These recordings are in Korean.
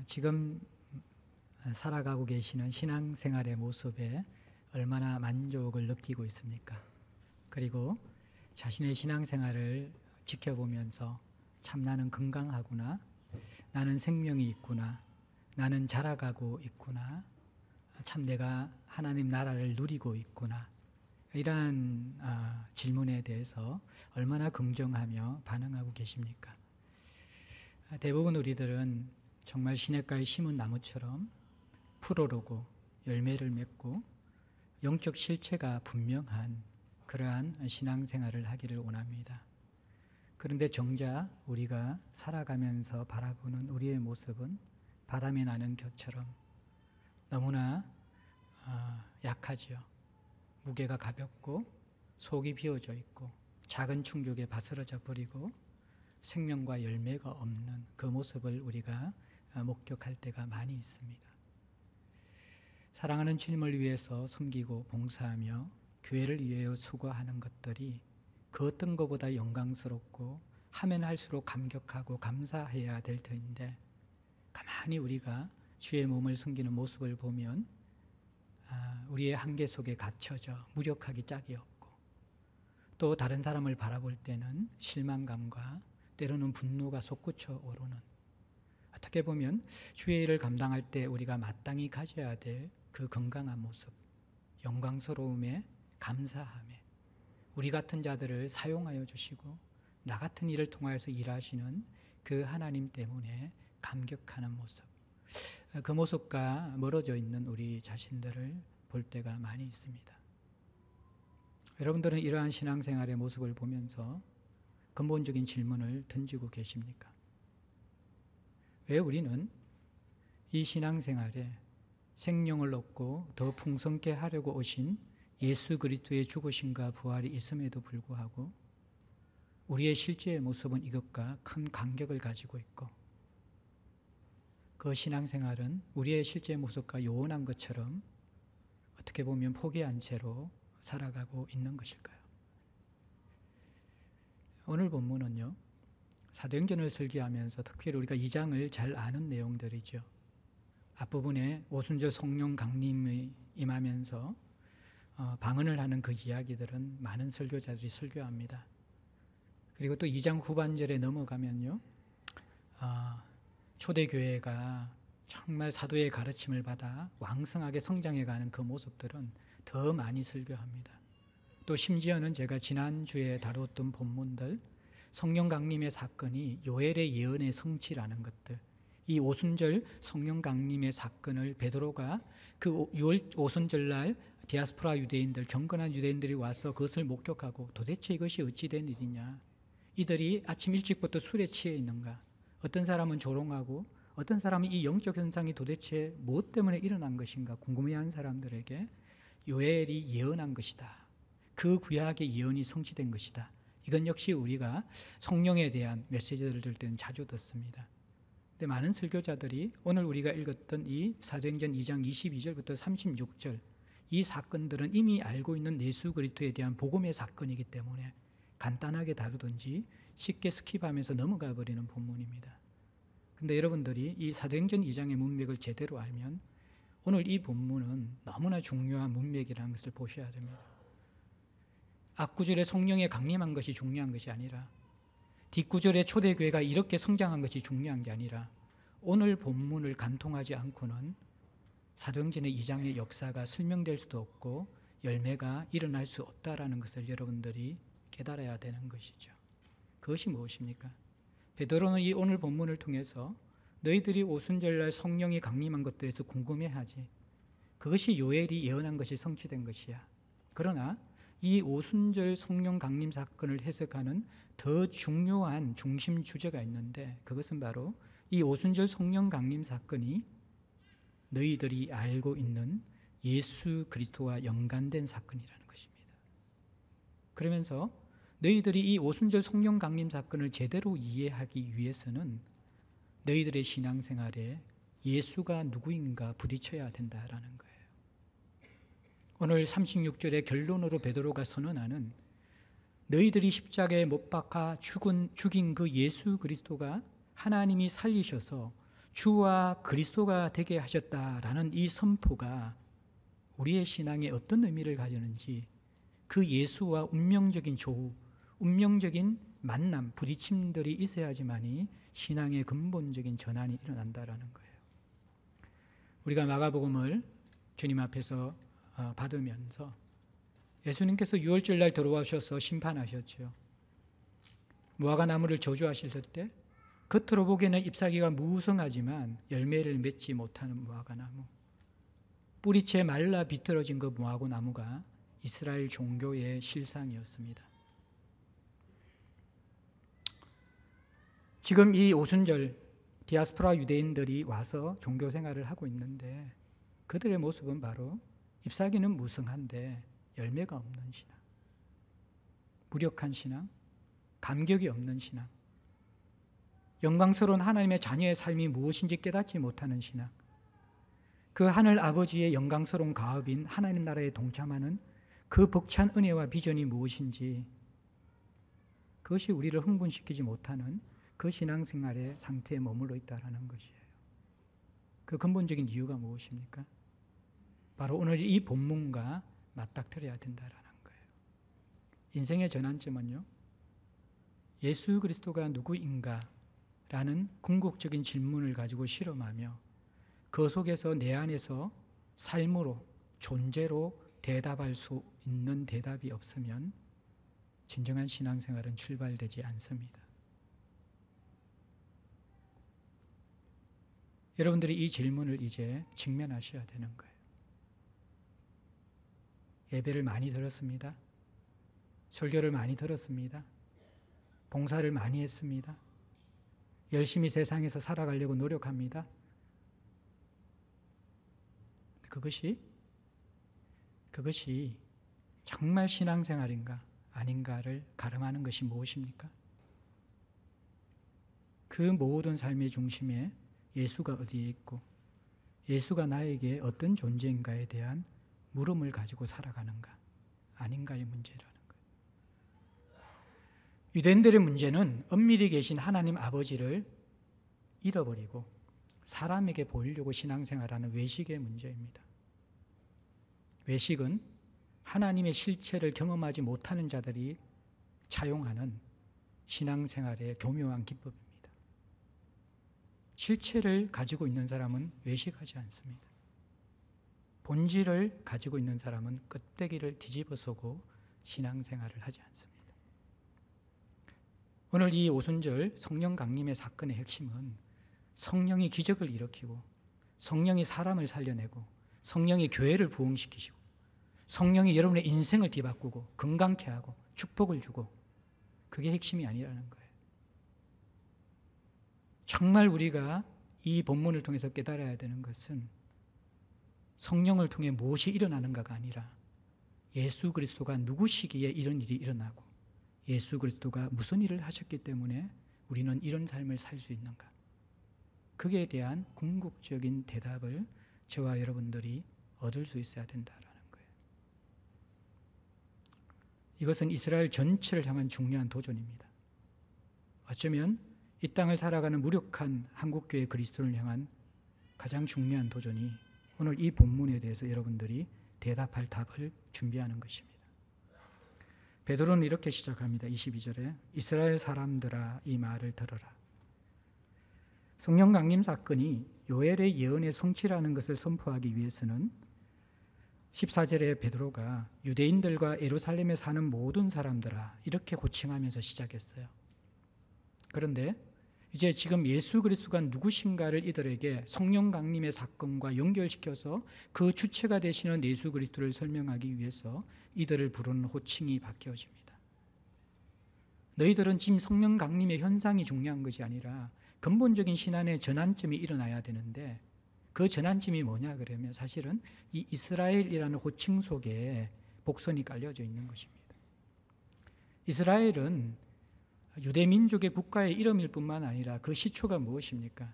지금 살아가고 계시는 신앙생활의 모습에 얼마나 만족을 느끼고 있습니까? 그리고 자신의 신앙생활을 지켜보면서 참 나는 건강하구나, 나는 생명이 있구나, 나는 자라가고 있구나, 참 내가 하나님 나라를 누리고 있구나, 이러한 질문에 대해서 얼마나 긍정하며 반응하고 계십니까? 대부분 우리들은 정말 시냇가에 심은 나무처럼 푸르르고 열매를 맺고 영적 실체가 분명한 그러한 신앙생활을 하기를 원합니다. 그런데 정작 우리가 살아가면서 바라보는 우리의 모습은 바람에 나는 겨처럼 너무나 약하지요. 무게가 가볍고 속이 비어져 있고 작은 충격에 바스러져 버리고 생명과 열매가 없는 그 모습을 우리가 목격할 때가 많이 있습니다. 사랑하는 주님을 위해서 섬기고 봉사하며 교회를 위하여 수고하는 것들이 그 어떤 것보다 영광스럽고 하면 할수록 감격하고 감사해야 될 터인데, 가만히 우리가 주의 몸을 섬기는 모습을 보면 우리의 한계 속에 갇혀져 무력하기 짝이 없고, 또 다른 사람을 바라볼 때는 실망감과 때로는 분노가 솟구쳐 오르는, 어떻게 보면 주의 일을 감당할 때 우리가 마땅히 가져야 될 그 건강한 모습, 영광스러움에 감사함에 우리 같은 자들을 사용하여 주시고 나 같은 일을 통하여서 일하시는 그 하나님 때문에 감격하는 모습, 그 모습과 멀어져 있는 우리 자신들을 볼 때가 많이 있습니다. 여러분들은 이러한 신앙생활의 모습을 보면서 근본적인 질문을 던지고 계십니까? 왜 우리는 이 신앙생활에 생명을 얻고 더 풍성케 하려고 오신 예수 그리스도의 죽으심과 부활이 있음에도 불구하고 우리의 실제의 모습은 이것과 큰 간격을 가지고 있고, 그 신앙생활은 우리의 실제 모습과 요원한 것처럼 어떻게 보면 포기한 채로 살아가고 있는 것일까요? 오늘 본문은요, 사도행전을 설교하면서 특별히 우리가 2장을 잘 아는 내용들이죠. 앞부분에 오순절 성령 강림이 임하면서 방언을 하는 그 이야기들은 많은 설교자들이 설교합니다. 그리고 또 2장 후반절에 넘어가면요, 초대교회가 정말 사도의 가르침을 받아 왕성하게 성장해가는 그 모습들은 더 많이 설교합니다. 또 심지어는 제가 지난주에 다루었던 본문들, 성령 강림의 사건이 요엘의 예언의 성취라는 것들, 이 오순절 성령 강림의 사건을 베드로가 그 6월 오순절날 디아스포라 유대인들, 경건한 유대인들이 와서 그것을 목격하고 도대체 이것이 어찌 된 일이냐, 이들이 아침 일찍부터 술에 취해 있는가, 어떤 사람은 조롱하고 어떤 사람은 이 영적 현상이 도대체 무엇 때문에 일어난 것인가 궁금해하는 사람들에게 요엘이 예언한 것이다, 그 구약의 예언이 성취된 것이다, 이건 역시 우리가 성령에 대한 메시지를 들을 때는 자주 듣습니다. 근데 많은 설교자들이 오늘 우리가 읽었던 이 사도행전 2장 22절부터 36절, 이 사건들은 이미 알고 있는 예수 그리스도에 대한 복음의 사건이기 때문에 간단하게 다루든지 쉽게 스킵하면서 넘어가 버리는 본문입니다. 근데 여러분들이 이 사도행전 2장의 문맥을 제대로 알면 오늘 이 본문은 너무나 중요한 문맥이라는 것을 보셔야 됩니다. 앞구절에 성령에 강림한 것이 중요한 것이 아니라, 뒷구절에 초대교회가 이렇게 성장한 것이 중요한 게 아니라, 오늘 본문을 간통하지 않고는 사도행전의 2장의 역사가 설명될 수도 없고 열매가 일어날 수 없다라는 것을 여러분들이 깨달아야 되는 것이죠. 그것이 무엇입니까? 베드로는 이 오늘 본문을 통해서 너희들이 오순절날 성령이 강림한 것들에서 궁금해하지, 그것이 요엘이 예언한 것이 성취된 것이야. 그러나 이 오순절 성령 강림 사건을 해석하는 더 중요한 중심 주제가 있는데, 그것은 바로 이 오순절 성령 강림 사건이 너희들이 알고 있는 예수 그리스도와 연관된 사건이라는 것입니다. 그러면서 너희들이 이 오순절 성령 강림 사건을 제대로 이해하기 위해서는 너희들의 신앙생활에 예수가 누구인가 부딪혀야 된다라는 거예요. 오늘 36절의 결론으로 베드로가 선언하는 너희들이 십자가에 못 박아 죽인 그 예수 그리스도가 하나님이 살리셔서 주와 그리스도가 되게 하셨다라는 이 선포가 우리의 신앙에 어떤 의미를 가지는지, 그 예수와 운명적인 조우, 운명적인 만남, 부딪힘들이 있어야지만이 신앙의 근본적인 전환이 일어난다라는 거예요. 우리가 마가복음을 주님 앞에서 받으면서 예수님께서 유월절 날 들어오셔서 심판하셨죠. 무화과 나무를 저주하실 때 겉으로 보기에는 잎사귀가 무성하지만 열매를 맺지 못하는 무화과 나무, 뿌리채 말라 비틀어진 그 무화과 나무가 이스라엘 종교의 실상이었습니다. 지금 이 오순절 디아스포라 유대인들이 와서 종교 생활을 하고 있는데 그들의 모습은 바로 잎사귀는 무성한데 열매가 없는 신앙, 무력한 신앙, 감격이 없는 신앙, 영광스러운 하나님의 자녀의 삶이 무엇인지 깨닫지 못하는 신앙, 그 하늘 아버지의 영광스러운 가업인 하나님 나라에 동참하는 그 벅찬 은혜와 비전이 무엇인지, 그것이 우리를 흥분시키지 못하는 그 신앙생활의 상태에 머물러 있다는 것이에요. 그 근본적인 이유가 무엇입니까? 바로 오늘 이 본문과 맞닥뜨려야 된다는 거예요. 인생의 전환점은요, 예수 그리스도가 누구인가? 라는 궁극적인 질문을 가지고 실험하며 그 속에서 내 안에서 삶으로, 존재로 대답할 수 있는 대답이 없으면 진정한 신앙생활은 출발되지 않습니다. 여러분들이 이 질문을 이제 직면하셔야 되는 거예요. 예배를 많이 들었습니다. 설교를 많이 들었습니다. 봉사를 많이 했습니다. 열심히 세상에서 살아가려고 노력합니다. 그것이 정말 신앙생활인가 아닌가를 가름하는 것이 무엇입니까? 그 모든 삶의 중심에 예수가 어디에 있고 예수가 나에게 어떤 존재인가에 대한 물음을 가지고 살아가는가 아닌가의 문제라는 거예요. 유대인들의 문제는 엄밀히 계신 하나님 아버지를 잃어버리고 사람에게 보이려고 신앙생활하는 외식의 문제입니다. 외식은 하나님의 실체를 경험하지 못하는 자들이 차용하는 신앙생활의 교묘한 기법입니다. 실체를 가지고 있는 사람은 외식하지 않습니다. 본질을 가지고 있는 사람은 껍데기를 뒤집어서고 신앙생활을 하지 않습니다. 오늘 이 오순절 성령 강림의 사건의 핵심은 성령이 기적을 일으키고 성령이 사람을 살려내고 성령이 교회를 부흥시키시고 성령이 여러분의 인생을 뒤바꾸고 건강케 하고 축복을 주고, 그게 핵심이 아니라는 거예요. 정말 우리가 이 본문을 통해서 깨달아야 되는 것은 성령을 통해 무엇이 일어나는가가 아니라 예수 그리스도가 누구시기에 이런 일이 일어나고 예수 그리스도가 무슨 일을 하셨기 때문에 우리는 이런 삶을 살 수 있는가, 그에 대한 궁극적인 대답을 저와 여러분들이 얻을 수 있어야 된다라는 거예요. 이것은 이스라엘 전체를 향한 중요한 도전입니다. 어쩌면 이 땅을 살아가는 무력한 한국교회 그리스도를 향한 가장 중요한 도전이 오늘 이 본문에 대해서 여러분들이 대답할 답을 준비하는 것입니다. 베드로는 이렇게 시작합니다. 22절에 이스라엘 사람들아 이 말을 들어라. 성령 강림 사건이 요엘의 예언의 성취라는 것을 선포하기 위해서는 14절에 베드로가 유대인들과 예루살렘에 사는 모든 사람들아 이렇게 호칭하면서 시작했어요. 그런데 이제 지금 예수 그리스도가 누구신가를 이들에게 성령 강림의 사건과 연결시켜서 그 주체가 되시는 예수 그리스도를 설명하기 위해서 이들을 부르는 호칭이 바뀌어집니다. 너희들은 지금 성령 강림의 현상이 중요한 것이 아니라 근본적인 신앙의 전환점이 일어나야 되는데, 그 전환점이 뭐냐 그러면 사실은 이 이스라엘이라는 호칭 속에 복선이 깔려져 있는 것입니다. 이스라엘은 유대 민족의 국가의 이름일 뿐만 아니라 그 시초가 무엇입니까?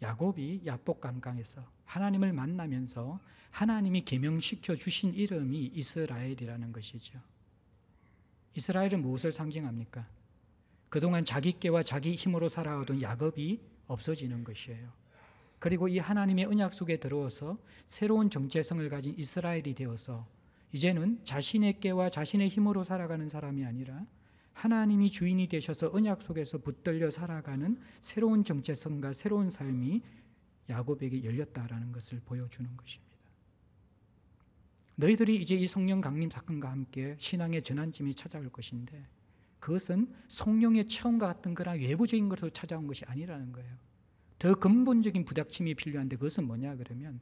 야곱이 야복강강에서 하나님을 만나면서 하나님이 계명시켜 주신 이름이 이스라엘이라는 것이죠. 이스라엘은 무엇을 상징합니까? 그동안 자기 깨와 자기 힘으로 살아오던 야곱이 없어지는 것이에요. 그리고 이 하나님의 언약 속에 들어와서 새로운 정체성을 가진 이스라엘이 되어서 이제는 자신의 깨와 자신의 힘으로 살아가는 사람이 아니라 하나님이 주인이 되셔서 언약 속에서 붙들려 살아가는 새로운 정체성과 새로운 삶이 야곱에게 열렸다라는 것을 보여주는 것입니다. 너희들이 이제 이 성령 강림 사건과 함께 신앙의 전환점이 찾아올 것인데 그것은 성령의 체험과 같은 그런 외부적인 것으로 찾아온 것이 아니라는 거예요. 더 근본적인 부닥침이 필요한데 그것은 뭐냐 그러면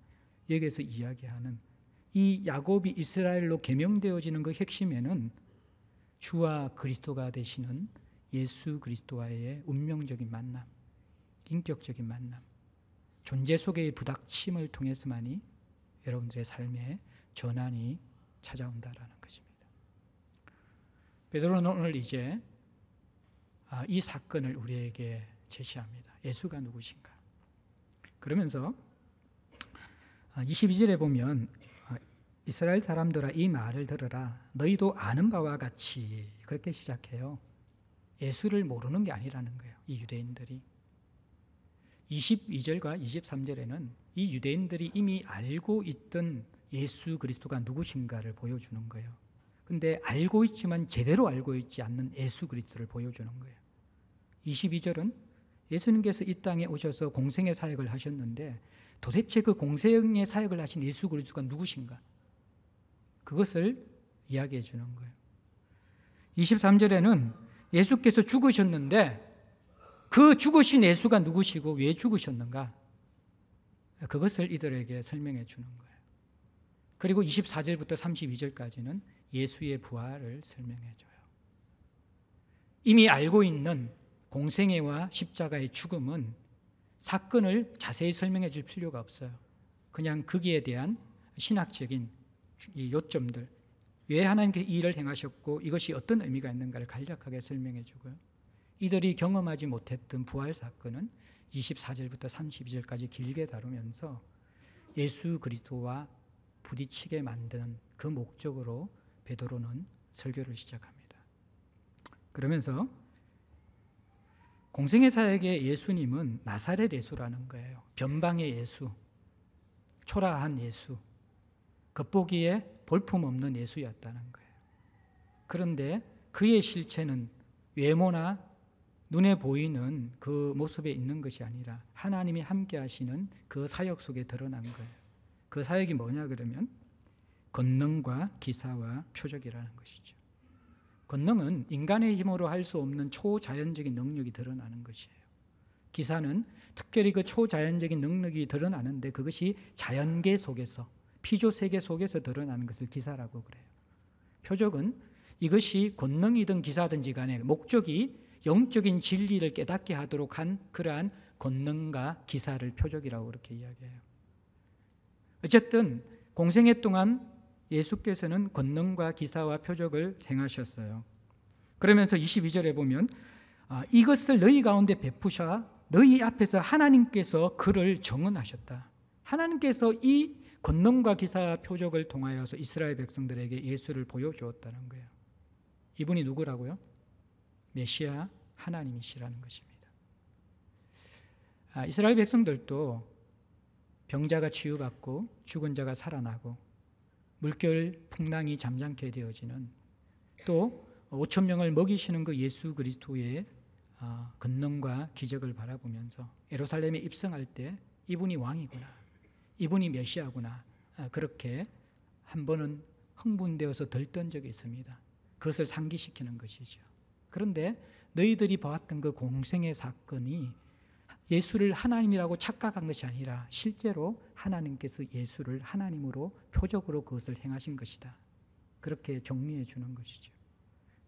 여기에서 이야기하는 이 야곱이 이스라엘로 계명되어지는 그 핵심에는 주와 그리스도가 되시는 예수 그리스도와의 운명적인 만남, 인격적인 만남, 존재 속의 부닥침을 통해서만이 여러분들의 삶에 전환이 찾아온다라는 것입니다. 베드로는 오늘 이제 이 사건을 우리에게 제시합니다. 예수가 누구신가? 그러면서 22절에 보면 이스라엘 사람들아 이 말을 들으라 너희도 아는 바와 같이 그렇게 시작해요. 예수를 모르는 게 아니라는 거예요. 이 유대인들이 22절과 23절에는 이 유대인들이 이미 알고 있던 예수 그리스도가 누구신가를 보여주는 거예요. 근데 알고 있지만 제대로 알고 있지 않는 예수 그리스도를 보여주는 거예요. 22절은 예수님께서 이 땅에 오셔서 공생의 사역을 하셨는데 도대체 그 공생의 사역을 하신 예수 그리스도가 누구신가? 그것을 이야기해 주는 거예요. 23절에는 예수께서 죽으셨는데 그 죽으신 예수가 누구시고 왜 죽으셨는가? 그것을 이들에게 설명해 주는 거예요. 그리고 24절부터 32절까지는 예수의 부활을 설명해 줘요. 이미 알고 있는 공생애와 십자가의 죽음은 사건을 자세히 설명해 줄 필요가 없어요. 그냥 거기에 대한 신학적인 이 요점들, 왜 하나님께서 이 일을 행하셨고 이것이 어떤 의미가 있는가를 간략하게 설명해 주고요. 이들이 경험하지 못했던 부활 사건은 24절부터 32절까지 길게 다루면서 예수 그리스도와 부딪히게 만드는 그 목적으로 베드로는 설교를 시작합니다. 그러면서 공생의 사역의 예수님은 나사렛 예수라는 거예요. 변방의 예수, 초라한 예수, 겉보기에 볼품없는 예수였다는 거예요. 그런데 그의 실체는 외모나 눈에 보이는 그 모습에 있는 것이 아니라 하나님이 함께 하시는 그 사역 속에 드러난 거예요. 그 사역이 뭐냐 그러면 권능과 기사와 표적이라는 것이죠. 권능은 인간의 힘으로 할 수 없는 초자연적인 능력이 드러나는 것이에요. 기사는 특별히 그 초자연적인 능력이 드러나는데 그것이 자연계 속에서 피조세계 속에서 드러나는 것을 기사라고 그래요. 표적은 이것이 권능이든 기사든지 간에 목적이 영적인 진리를 깨닫게 하도록 한 그러한 권능과 기사를 표적이라고 그렇게 이야기해요. 어쨌든 공생애 동안 예수께서는 권능과 기사와 표적을 행하셨어요. 그러면서 22절에 보면 이것을 너희 가운데 베푸셔 너희 앞에서 하나님께서 그를 정언하셨다. 하나님께서 이 권능과 기사와 표적을 통하여서 이스라엘 백성들에게 예수를 보여주었다는 거예요. 이분이 누구라고요? 메시아 하나님이시라는 것입니다. 이스라엘 백성들도 병자가 치유받고 죽은 자가 살아나고 물결 풍랑이 잠잠게 되어지는 또 5천 명을 먹이시는 그 예수 그리스도의 권능과 기적을 바라보면서 예루살렘에 입성할 때 이분이 왕이구나, 이분이 메시아구나, 그렇게 한 번은 흥분되어서 들뜬 적이 있습니다. 그것을 상기시키는 것이죠. 그런데 너희들이 보았던 그 공생의 사건이 예수를 하나님이라고 착각한 것이 아니라 실제로 하나님께서 예수를 하나님으로 표적으로 그것을 행하신 것이다. 그렇게 정리해 주는 것이죠.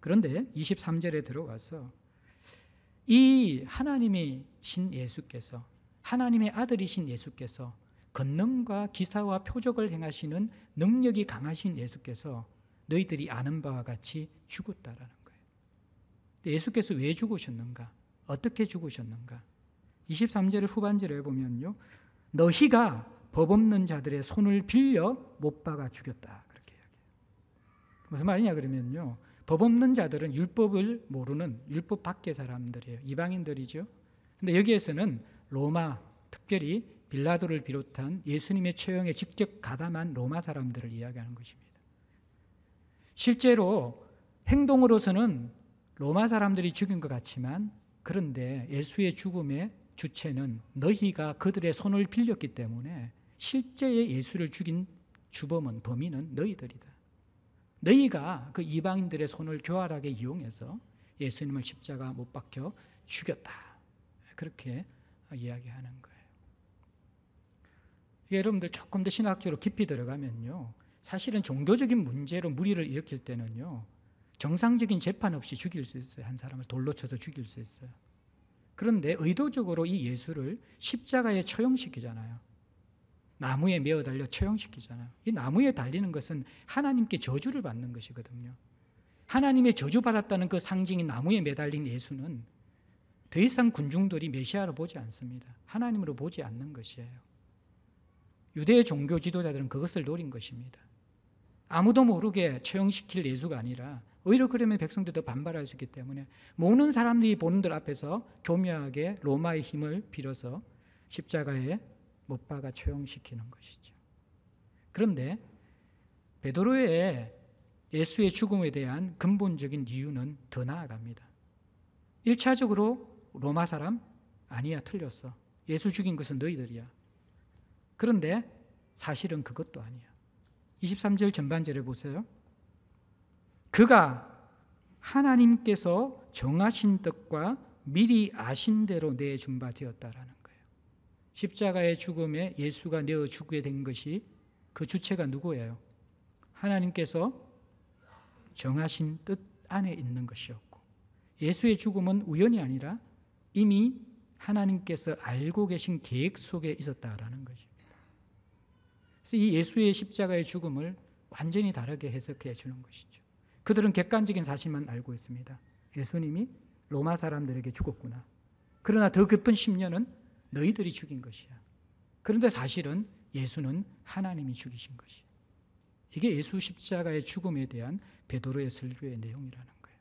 그런데 23절에 들어와서 이 하나님이신 예수께서, 하나님의 아들이신 예수께서, 권능과 기사와 표적을 행하시는 능력이 강하신 예수께서 너희들이 아는 바와 같이 죽었다라는 거예요. 예수께서 왜 죽으셨는가? 어떻게 죽으셨는가? 23절 후반절에 보면요, 너희가 법 없는 자들의 손을 빌려 못 박아 죽였다, 그렇게 이야기해요. 무슨 말이냐 그러면요, 법 없는 자들은 율법을 모르는 율법 밖의 사람들이에요. 이방인들이죠. 근데 여기에서는 로마, 특별히 빌라도를 비롯한 예수님의 처형에 직접 가담한 로마 사람들을 이야기하는 것입니다. 실제로 행동으로서는 로마 사람들이 죽인 것 같지만, 그런데 예수의 죽음의 주체는 너희가 그들의 손을 빌렸기 때문에 실제의 예수를 죽인 주범은, 범인은 너희들이다. 너희가 그 이방인들의 손을 교활하게 이용해서 예수님을 십자가 못 박혀 죽였다. 그렇게 이야기하는 거예요. 여러분들 조금 더 신학적으로 깊이 들어가면요, 사실은 종교적인 문제로 물의를 일으킬 때는요, 정상적인 재판 없이 죽일 수 있어요. 한 사람을 돌로 쳐서 죽일 수 있어요. 그런데 의도적으로 이 예수를 십자가에 처형시키잖아요. 나무에 메어 달려 처형시키잖아요. 이 나무에 달리는 것은 하나님께 저주를 받는 것이거든요. 하나님의 저주받았다는 그 상징인 나무에 매달린 예수는 더 이상 군중들이 메시아로 보지 않습니다. 하나님으로 보지 않는 것이에요. 유대 종교 지도자들은 그것을 노린 것입니다. 아무도 모르게 처형시킬 예수가 아니라 오히려 그러면 백성들이 더 반발할 수 있기 때문에 모든 사람들이 보는 들 앞에서 교묘하게 로마의 힘을 빌어서 십자가에 못 박아 처형시키는 것이죠. 그런데 베드로의 예수의 죽음에 대한 근본적인 이유는 더 나아갑니다. 1차적으로 로마 사람? 아니야, 틀렸어. 예수 죽인 것은 너희들이야. 그런데 사실은 그것도 아니야. 23절 전반절에 보세요. 그가 하나님께서 정하신 뜻과 미리 아신 대로 내준 바 되었다라는 거예요. 십자가의 죽음에 예수가 내어 죽게 된 것이 그 주체가 누구예요? 하나님께서 정하신 뜻 안에 있는 것이었고, 예수의 죽음은 우연이 아니라 이미 하나님께서 알고 계신 계획 속에 있었다라는 것입니다. 그래서 이 예수의 십자가의 죽음을 완전히 다르게 해석해 주는 것이죠. 그들은 객관적인 사실만 알고 있습니다. 예수님이 로마 사람들에게 죽었구나. 그러나 더 깊은 심려는 너희들이 죽인 것이야. 그런데 사실은 예수는 하나님이 죽이신 것이야. 이게 예수 십자가의 죽음에 대한 베드로의 설교의 내용이라는 거예요.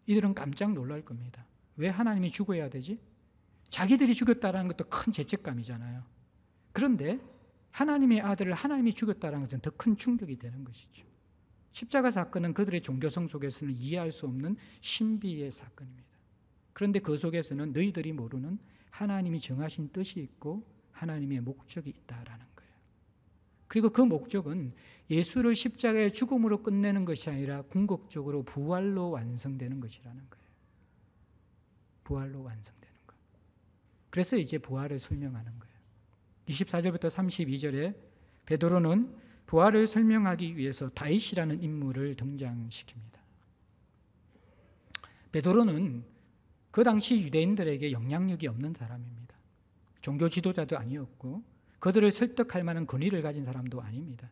이들은 깜짝 놀랄 겁니다. 왜 하나님이 죽어야 되지? 자기들이 죽였다는 것도 큰 죄책감이잖아요. 그런데 하나님의 아들을 하나님이 죽였다는 것은 더 큰 충격이 되는 것이죠. 십자가 사건은 그들의 종교성 속에서는 이해할 수 없는 신비의 사건입니다. 그런데 그 속에서는 너희들이 모르는 하나님이 정하신 뜻이 있고 하나님의 목적이 있다라는 거예요. 그리고 그 목적은 예수를 십자가의 죽음으로 끝내는 것이 아니라 궁극적으로 부활로 완성되는 것이라는 거예요. 부활로 완성되는 것. 그래서 이제 부활을 설명하는 거예요. 24절부터 32절에 베드로는 부활을 설명하기 위해서 다윗이라는 인물을 등장시킵니다. 베드로는 그 당시 유대인들에게 영향력이 없는 사람입니다. 종교 지도자도 아니었고 그들을 설득할 만한 권위를 가진 사람도 아닙니다.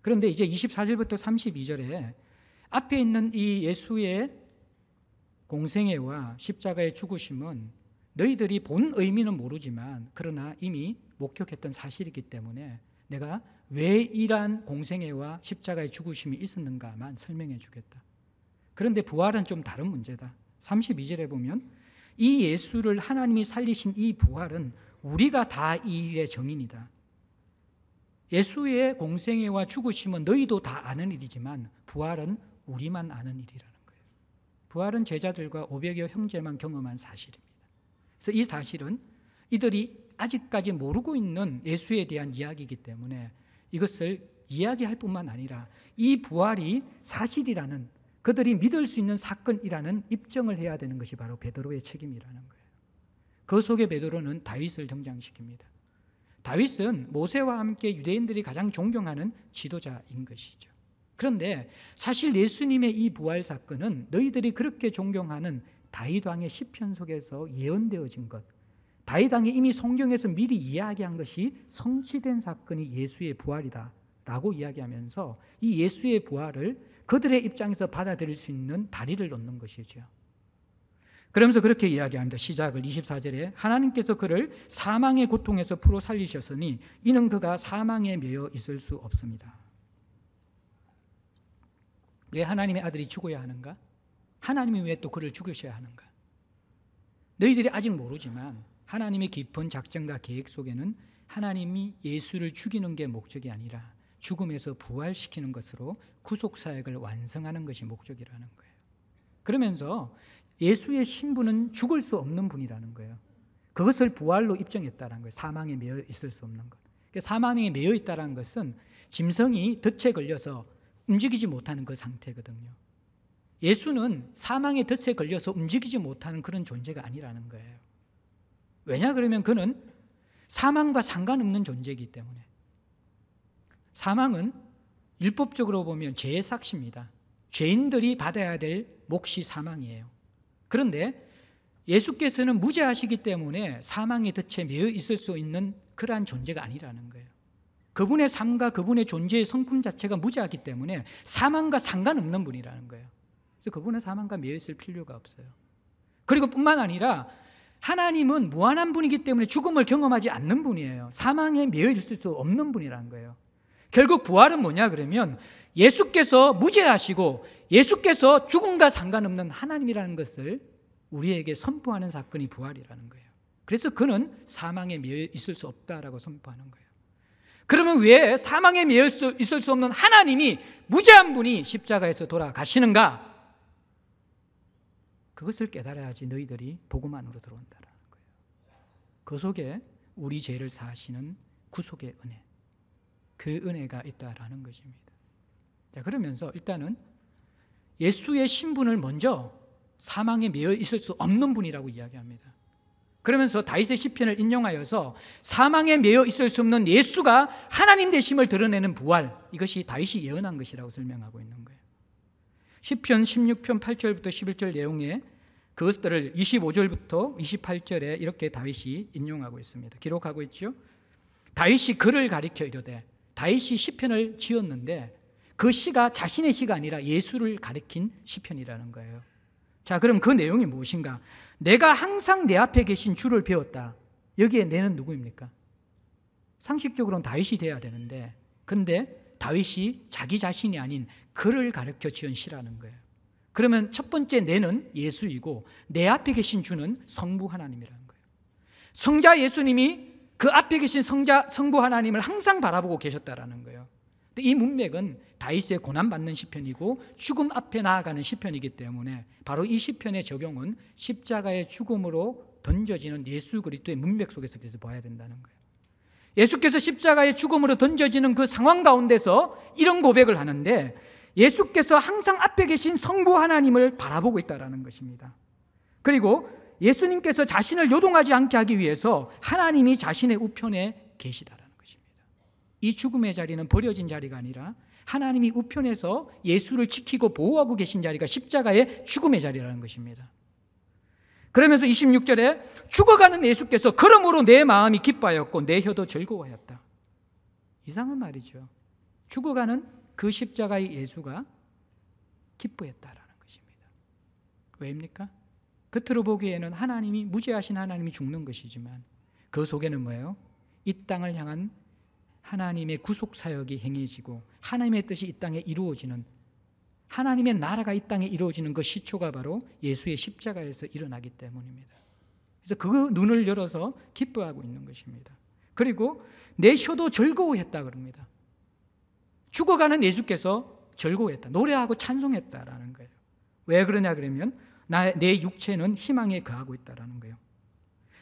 그런데 이제 24절부터 32절에 앞에 있는 이 예수의 공생애와 십자가의 죽으심은 너희들이 본 의미는 모르지만 그러나 이미 목격했던 사실이기 때문에 내가 왜 이러한 공생애와 십자가의 죽으심이 있었는가만 설명해 주겠다. 그런데 부활은 좀 다른 문제다. 32절에 보면 이 예수를 하나님이 살리신 이 부활은 우리가 다 이 일의 정인이다. 예수의 공생애와 죽으심은 너희도 다 아는 일이지만 부활은 우리만 아는 일이라는 거예요. 부활은 제자들과 500여 형제만 경험한 사실입니다. 그래서 이 사실은 이들이 아직까지 모르고 있는 예수에 대한 이야기이기 때문에 이것을 이야기할 뿐만 아니라 이 부활이 사실이라는, 그들이 믿을 수 있는 사건이라는 입증을 해야 되는 것이 바로 베드로의 책임이라는 거예요. 그 속에 베드로는 다윗을 등장시킵니다. 다윗은 모세와 함께 유대인들이 가장 존경하는 지도자인 것이죠. 그런데 사실 예수님의 이 부활 사건은 너희들이 그렇게 존경하는 다윗 왕의 시편 속에서 예언되어진 것, 다윗 왕이 이미 성경에서 미리 이야기한 것이 성취된 사건이 예수의 부활이다 라고 이야기하면서 이 예수의 부활을 그들의 입장에서 받아들일 수 있는 다리를 놓는 것이죠. 그러면서 그렇게 이야기합니다. 시작을 24절에 하나님께서 그를 사망의 고통에서 풀어 살리셨으니 이는 그가 사망에 매여 있을 수 없습니다. 왜 하나님의 아들이 죽어야 하는가? 하나님이 왜 또 그를 죽으셔야 하는가? 너희들이 아직 모르지만 하나님의 깊은 작전과 계획 속에는 하나님이 예수를 죽이는 게 목적이 아니라 죽음에서 부활시키는 것으로 구속사역을 완성하는 것이 목적이라는 거예요. 그러면서 예수의 신분은 죽을 수 없는 분이라는 거예요. 그것을 부활로 입증했다는 거예요. 사망에 매여 있을 수 없는 것. 사망에 매여 있다는 것은 짐승이 덫에 걸려서 움직이지 못하는 그 상태거든요. 예수는 사망의 덫에 걸려서 움직이지 못하는 그런 존재가 아니라는 거예요. 왜냐 그러면 그는 사망과 상관없는 존재이기 때문에. 사망은 율법적으로 보면 죄의 삭시입니다. 죄인들이 받아야 될 몫이 사망이에요. 그런데 예수께서는 무죄하시기 때문에 사망의 덫에 매여 있을 수 있는 그러한 존재가 아니라는 거예요. 그분의 삶과 그분의 존재의 성품 자체가 무죄하기 때문에 사망과 상관없는 분이라는 거예요. 그래서 그분은 사망과 매여 있을 필요가 없어요. 그리고 뿐만 아니라 하나님은 무한한 분이기 때문에 죽음을 경험하지 않는 분이에요. 사망에 매여 있을 수 없는 분이라는 거예요. 결국 부활은 뭐냐 그러면 예수께서 무죄하시고 예수께서 죽음과 상관없는 하나님이라는 것을 우리에게 선포하는 사건이 부활이라는 거예요. 그래서 그는 사망에 매여 있을 수 없다라고 선포하는 거예요. 그러면 왜 사망에 매여 있을 수 없는 하나님이 무죄한 분이 십자가에서 돌아가시는가? 그것을 깨달아야지 너희들이 복음 안으로 들어온다라는 거예요. 그 속에 우리 죄를 사하시는 구속의 은혜, 그 은혜가 있다라는 것입니다. 자, 그러면서 일단은 예수의 신분을 먼저 사망에 매여 있을 수 없는 분이라고 이야기합니다. 그러면서 다윗의 시편을 인용하여서 사망에 매여 있을 수 없는 예수가 하나님 되심을 드러내는 부활, 이것이 다윗이 예언한 것이라고 설명하고 있는 거예요. 시편 16편 8절부터 11절 내용에 그것들을 25절부터 28절에 이렇게 다윗이 인용하고 있습니다. 기록하고 있죠. 다윗이 그를 가리켜 이르되, 다윗이 시편을 지었는데 그 시가 자신의 시가 아니라 예수를 가리킨 시편이라는 거예요. 자, 그럼 그 내용이 무엇인가? 내가 항상 내 앞에 계신 주를 배웠다. 여기에 내는 누구입니까? 상식적으로는 다윗이 돼야 되는데, 근데 다윗이 자기 자신이 아닌 그를 가르쳐 지은 시라는 거예요. 그러면 첫 번째 내는 예수이고 내 앞에 계신 주는 성부 하나님이라는 거예요. 성자 예수님이 그 앞에 계신 성부 하나님을 항상 바라보고 계셨다라는 거예요. 이 문맥은 다윗의 고난받는 시편이고 죽음 앞에 나아가는 시편이기 때문에 바로 이 시편의 적용은 십자가의 죽음으로 던져지는 예수 그리스도의 문맥 속에서 봐야 된다는 거예요. 예수께서 십자가의 죽음으로 던져지는 그 상황 가운데서 이런 고백을 하는데, 예수께서 항상 앞에 계신 성부 하나님을 바라보고 있다는 것입니다. 그리고 예수님께서 자신을 요동하지 않게 하기 위해서 하나님이 자신의 우편에 계시다라는 것입니다. 이 죽음의 자리는 버려진 자리가 아니라 하나님이 우편에서 예수를 지키고 보호하고 계신 자리가 십자가의 죽음의 자리라는 것입니다. 그러면서 26절에 죽어가는 예수께서 그러므로 내 마음이 기뻐하였고 내 혀도 즐거워하였다. 이상한 말이죠. 죽어가는 그 십자가의 예수가 기뻐했다라는 것입니다. 왜입니까? 겉으로 보기에는 하나님이, 무죄하신 하나님이 죽는 것이지만 그 속에는 뭐예요? 이 땅을 향한 하나님의 구속사역이 행해지고 하나님의 뜻이 이 땅에 이루어지는, 하나님의 나라가 이 땅에 이루어지는 그 시초가 바로 예수의 십자가에서 일어나기 때문입니다. 그래서 그 눈을 열어서 기뻐하고 있는 것입니다. 그리고 내 혀도 즐거워했다 그럽니다. 죽어가는 예수께서 즐거워했다, 노래하고 찬송했다라는 거예요. 왜 그러냐 그러면 내 육체는 희망에 거하고 있다라는 거예요.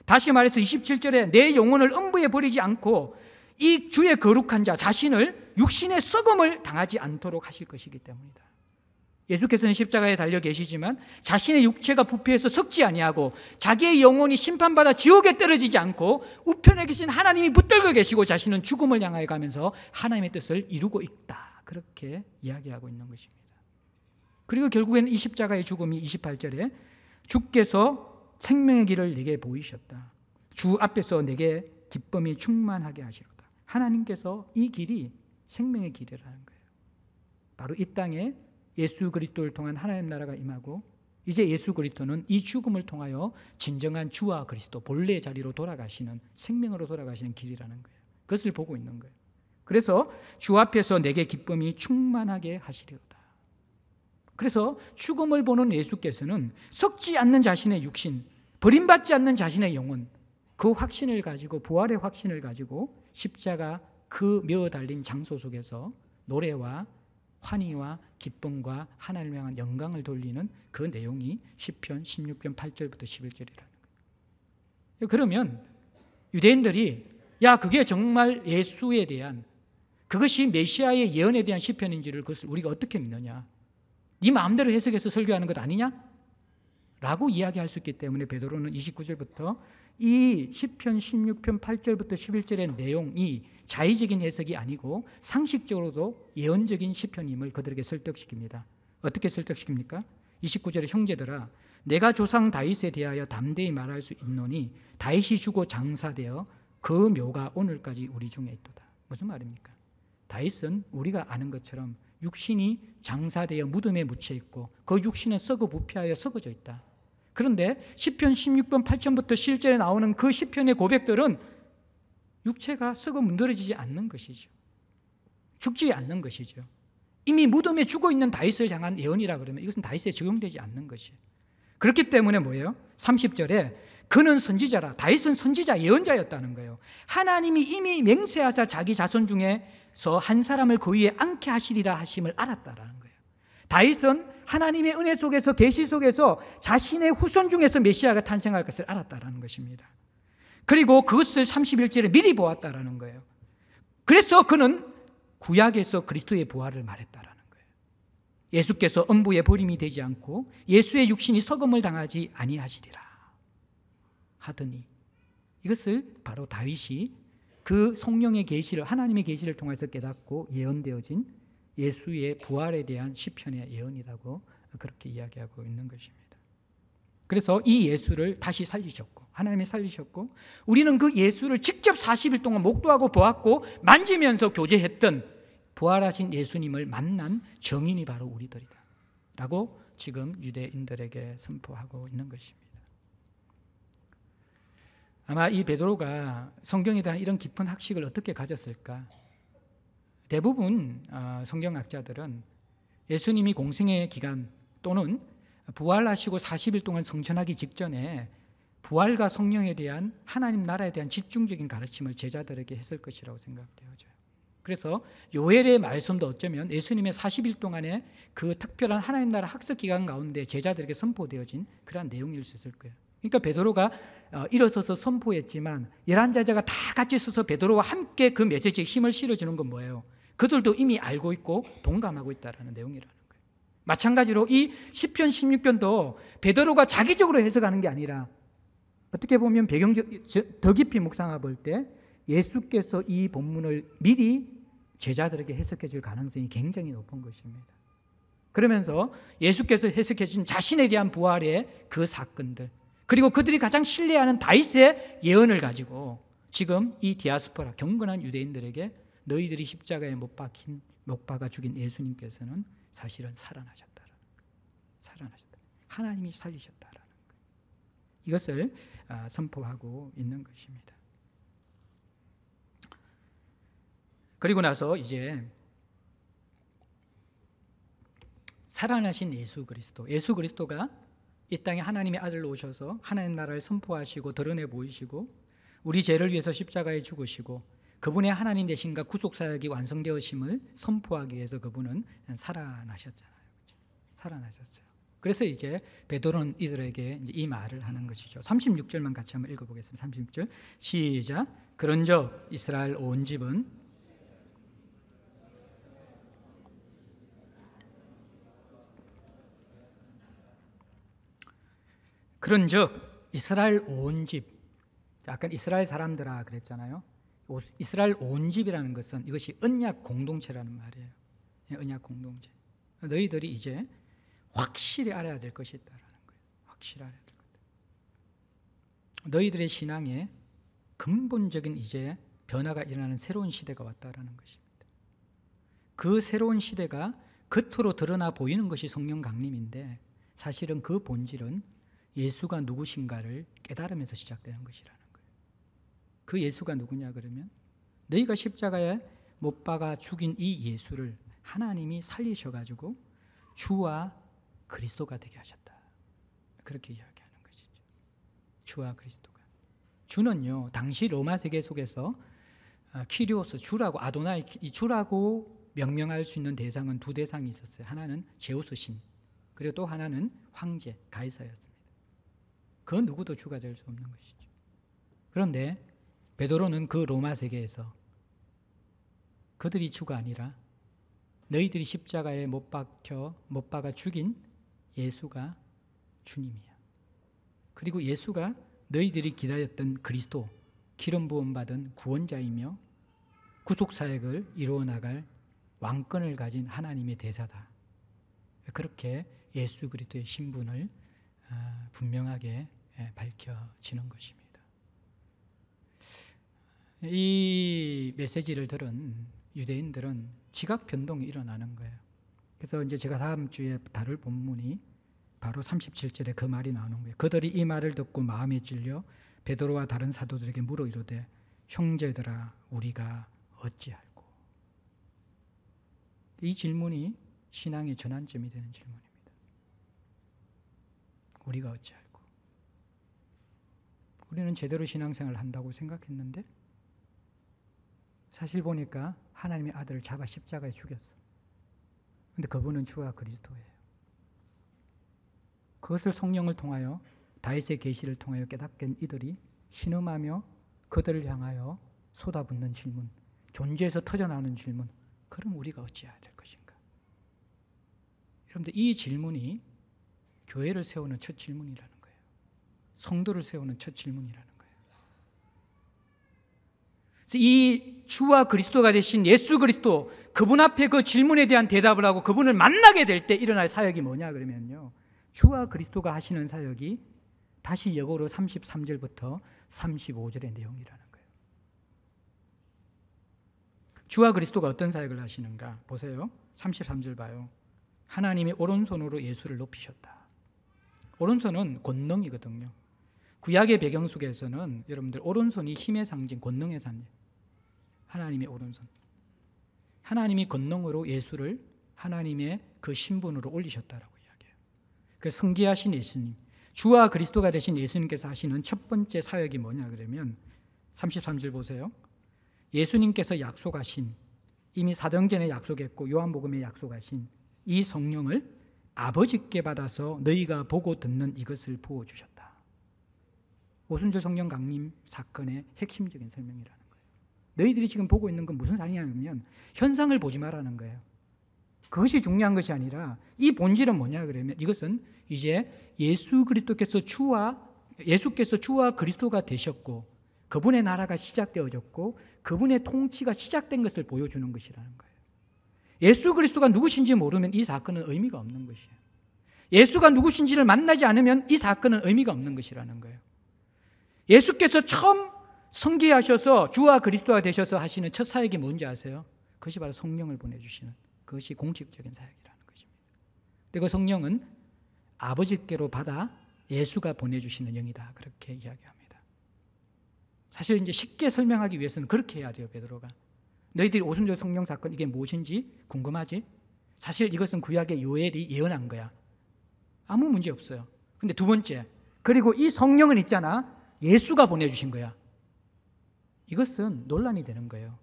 다시 말해서 27절에 내 영혼을 음부에 버리지 않고 이 주의 거룩한 자 자신을 육신의 썩음을 당하지 않도록 하실 것이기 때문이다. 예수께서는 십자가에 달려 계시지만 자신의 육체가 부패해서 썩지 아니하고 자기의 영혼이 심판받아 지옥에 떨어지지 않고 우편에 계신 하나님이 붙들고 계시고 자신은 죽음을 향하여 가면서 하나님의 뜻을 이루고 있다, 그렇게 이야기하고 있는 것입니다. 그리고 결국에는 이 십자가의 죽음이 28절에 주께서 생명의 길을 내게 보이셨다. 주 앞에서 내게 기쁨이 충만하게 하시로다. 하나님께서 이 길이 생명의 길이라는 거예요. 바로 이 땅에 예수 그리스도를 통한 하나님 나라가 임하고 이제 예수 그리스도는 이 죽음을 통하여 진정한 주와 그리스도 본래의 자리로 돌아가시는, 생명으로 돌아가시는 길이라는 거예요. 그것을 보고 있는 거예요. 그래서 주 앞에서 내게 기쁨이 충만하게 하시리로다. 그래서 죽음을 보는 예수께서는 썩지 않는 자신의 육신, 버림받지 않는 자신의 영혼, 그 확신을 가지고, 부활의 확신을 가지고 십자가 그 메어 달린 장소 속에서 노래와 환희와 기쁨과 하나님을 향한 영광을 돌리는 그 내용이 시편 16편 8절부터 11절이라는 거예요. 그러면 유대인들이 야, 그게 정말 예수에 대한, 그것이 메시아의 예언에 대한 시편인지를 그것을 우리가 어떻게 믿느냐? 네 마음대로 해석해서 설교하는 것 아니냐? 라고 이야기할 수 있기 때문에 베드로는 29절부터 이 시편 16편 8절부터 11절의 내용이 자의적인 해석이 아니고 상식적으로도 예언적인 시편임을 그들에게 설득시킵니다. 어떻게 설득시킵니까? 29절에 형제들아, 내가 조상 다윗에 대하여 담대히 말할 수 있노니 다윗이 죽어 장사되어 그 묘가 오늘까지 우리 중에 있도다. 무슨 말입니까? 다윗은 우리가 아는 것처럼 육신이 장사되어 무덤에 묻혀 있고 그 육신은 썩어 부패하여 썩어져 있다. 그런데 시편 16편 8절부터 실제에 나오는 그 시편의 고백들은 육체가 썩어 문드러지지 않는 것이죠. 죽지 않는 것이죠. 이미 무덤에 죽어 있는 다윗을 향한 예언이라 그러면 이것은 다윗에 적용되지 않는 것이에요. 그렇기 때문에 뭐예요? 30절에 그는 선지자라, 다윗은 선지자 예언자였다는 거예요. 하나님이 이미 맹세하사 자기 자손 중에서 한 사람을 그 위에 앉게 하시리라 하심을 알았다라는 거예요. 다윗은 하나님의 은혜 속에서, 계시 속에서 자신의 후손 중에서 메시아가 탄생할 것을 알았다라는 것입니다. 그리고 그것을 31절에 미리 보았다라는 거예요. 그래서 그는 구약에서 그리스도의 부활을 말했다라는 거예요. 예수께서 음부에 버림이 되지 않고 예수의 육신이 썩음을 당하지 아니하시리라 하더니, 이것을 바로 다윗이 그 성령의 계시를, 하나님의 계시를 통해서 깨닫고 예언되어진 예수의 부활에 대한 시편의 예언이라고 그렇게 이야기하고 있는 것입니다. 그래서 이 예수를 다시 살리셨고, 하나님이 살리셨고, 우리는 그 예수를 직접 40일 동안 목도하고 보았고 만지면서 교제했던 부활하신 예수님을 만난 정인이 바로 우리들이다 라고 지금 유대인들에게 선포하고 있는 것입니다. 아마 이 베드로가 성경에 대한 이런 깊은 학식을 어떻게 가졌을까? 대부분 성경학자들은 예수님이 공생의 기간 또는 부활하시고 40일 동안 성천하기 직전에 부활과 성령에 대한, 하나님 나라에 대한 집중적인 가르침을 제자들에게 했을 것이라고 생각되어져요. 그래서 요엘의 말씀도 어쩌면 예수님의 40일 동안의 그 특별한 하나님 나라 학습 기간 가운데 제자들에게 선포되어진 그러한 내용일 수 있을 거예요. 그러니까 베드로가 일어서서 선포했지만 11제자가 다 같이 서서 베드로와 함께 그 메시지에 힘을 실어주는 건 뭐예요? 그들도 이미 알고 있고 동감하고 있다는 내용이라는 거예요. 마찬가지로 이 시편 16편도 베드로가 자기적으로 해석하는 게 아니라 어떻게 보면 배경적, 더 깊이 묵상해 볼 때 예수께서 이 본문을 미리 제자들에게 해석해 줄 가능성이 굉장히 높은 것입니다. 그러면서 예수께서 해석해 주신 자신에 대한 부활의 그 사건들, 그리고 그들이 가장 신뢰하는 다윗의 예언을 가지고 지금 이 디아스포라, 경건한 유대인들에게 너희들이 십자가에 못 박아 죽인 예수님께서는 사실은 살아나셨다라는 거예요. 살아나셨다. 하나님이 살리셨다라는 거예요. 이것을 선포하고 있는 것입니다. 그리고 나서 이제 살아나신 예수 그리스도가 이 땅에 하나님의 아들로 오셔서 하나님 나라를 선포하시고 드러내 보이시고 우리 죄를 위해서 십자가에 죽으시고 그분의 하나님 되심과 구속 사역이 완성되어심을 선포하기 위해서 그분은 살아나셨잖아요. 살아나셨어요. 그래서 이제 베드로는 이들에게 이 말을 하는 것이죠. 36절만 같이 한번 읽어보겠습니다. 36절 시작. 그런즉 이스라엘 온 집은 그런즉 이스라엘 온 집, 약간 이스라엘 사람들아 그랬잖아요. 이스라엘 온 집이라는 것은 이것이 언약 공동체라는 말이에요. 언약 공동체. 너희들이 이제 확실히 알아야 될 것이 있다라는 거예요. 확실히 알아야 될 것. 너희들의 신앙에 근본적인 이제 변화가 일어나는 새로운 시대가 왔다라는 것입니다. 그 새로운 시대가 겉으로 드러나 보이는 것이 성령 강림인데 사실은 그 본질은 예수가 누구신가를 깨달으면서 시작되는 것이라는 거예요. 그 예수가 누구냐 그러면 너희가 십자가에 못 박아 죽인 이 예수를 하나님이 살리셔가지고 주와 그리스도가 되게 하셨다. 그렇게 이야기하는 것이죠. 주와 그리스도가. 주는요, 당시 로마 세계 속에서 키리오스, 주라고, 아도나이, 이 주라고 명명할 수 있는 대상은 두 대상이 있었어요. 하나는 제우스 신, 그리고 또 하나는 황제, 가이사였습니다. 그 누구도 주가 될 수 없는 것이죠. 그런데 베드로는 그 로마 세계에서 그들이 주가 아니라 너희들이 십자가에 못 박아 죽인 예수가 주님이야. 그리고 예수가 너희들이 기다렸던 그리스도, 기름 부음 받은 구원자이며 구속 사역을 이루어 나갈 왕권을 가진 하나님의 대사다. 그렇게 예수 그리스도의 신분을 분명하게 밝혀지는 것입니다. 이 메시지를 들은 유대인들은 지각 변동이 일어나는 거예요. 그래서 이제 제가 다음 주에 다룰 본문이 바로 37절에 그 말이 나오는 거예요. 그들이 이 말을 듣고 마음에 찔려 베드로와 다른 사도들에게 물어 이르되 형제들아 우리가 어찌할꼬. 이 질문이 신앙의 전환점이 되는 질문입니다. 우리가 어찌할꼬. 우리는 제대로 신앙생활을 한다고 생각했는데 사실 보니까 하나님의 아들을 잡아 십자가에 죽였어. 그런데 그분은 주와 그리스도예요. 그것을 성령을 통하여 다윗의 계시를 통하여 깨닫게 이들이 신음하며 그들을 향하여 쏟아붓는 질문, 존재에서 터져나오는 질문, 그럼 우리가 어찌해야 될 것인가? 여러분들 이 질문이 교회를 세우는 첫 질문이라는 거예요. 성도를 세우는 첫 질문이라는 거예요. 그래서 이 주와 그리스도가 되신 예수 그리스도, 그분 앞에 그 질문에 대한 대답을 하고 그분을 만나게 될 때 일어날 사역이 뭐냐 그러면요, 주와 그리스도가 하시는 사역이 다시 역으로 33절부터 35절의 내용이라는 거예요. 주와 그리스도가 어떤 사역을 하시는가 보세요. 33절 봐요. 하나님이 오른손으로 예수를 높이셨다. 오른손은 권능이거든요. 구약의 배경 속에서는 여러분들 오른손이 힘의 상징, 권능의 상징. 하나님의 오른손. 하나님이 권능으로 예수를 하나님의 그 신분으로 올리셨다라고 이야기해요. 그 성기하신 예수님, 주와 그리스도가 되신 예수님께서 하시는 첫 번째 사역이 뭐냐 그러면 33절 보세요. 예수님께서 약속하신, 이미 사도행전에 약속했고 요한복음에 약속하신 이 성령을 아버지께 받아서 너희가 보고 듣는 이것을 부어주셨다. 오순절 성령 강림 사건의 핵심적인 설명이라는 거예요. 너희들이 지금 보고 있는 건 무슨 상황이냐면 현상을 보지 말라는 거예요. 그것이 중요한 것이 아니라 이 본질은 뭐냐 그러면 이것은 이제 예수께서 주와 그리스도가 되셨고 그분의 나라가 시작되어졌고 그분의 통치가 시작된 것을 보여주는 것이라는 거예요. 예수 그리스도가 누구신지 모르면 이 사건은 의미가 없는 것이에요. 예수가 누구신지를 만나지 않으면 이 사건은 의미가 없는 것이라는 거예요. 예수께서 처음 성기하셔서 주와 그리스도가 되셔서 하시는 첫 사역이 뭔지 아세요? 그것이 바로 성령을 보내주시는, 그것이 공식적인 사역이라는 것입니다. 근데 그 성령은 아버지께로 받아 예수가 보내주시는 영이다, 그렇게 이야기합니다. 사실 이제 쉽게 설명하기 위해서는 그렇게 해야 돼요. 베드로가 너희들이 오순절 성령 사건 이게 무엇인지 궁금하지? 사실 이것은 구약의 요엘이 예언한 거야. 아무 문제 없어요. 근데 두 번째, 그리고 이 성령은 있잖아, 예수가 보내주신 거야. 이것은 논란이 되는 거예요.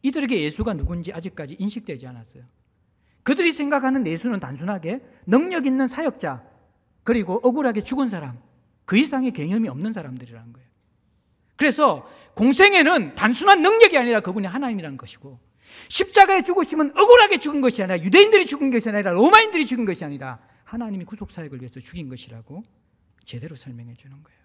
이들에게 예수가 누군지 아직까지 인식되지 않았어요. 그들이 생각하는 예수는 단순하게 능력 있는 사역자, 그리고 억울하게 죽은 사람, 그 이상의 개념이 없는 사람들이라는 거예요. 그래서 공생애는 단순한 능력이 아니라 그분이 하나님이라는 것이고, 십자가에 죽으시면 억울하게 죽은 것이 아니라, 유대인들이 죽은 것이 아니라, 로마인들이 죽은 것이 아니라 하나님이 구속사역을 위해서 죽인 것이라고 제대로 설명해 주는 거예요.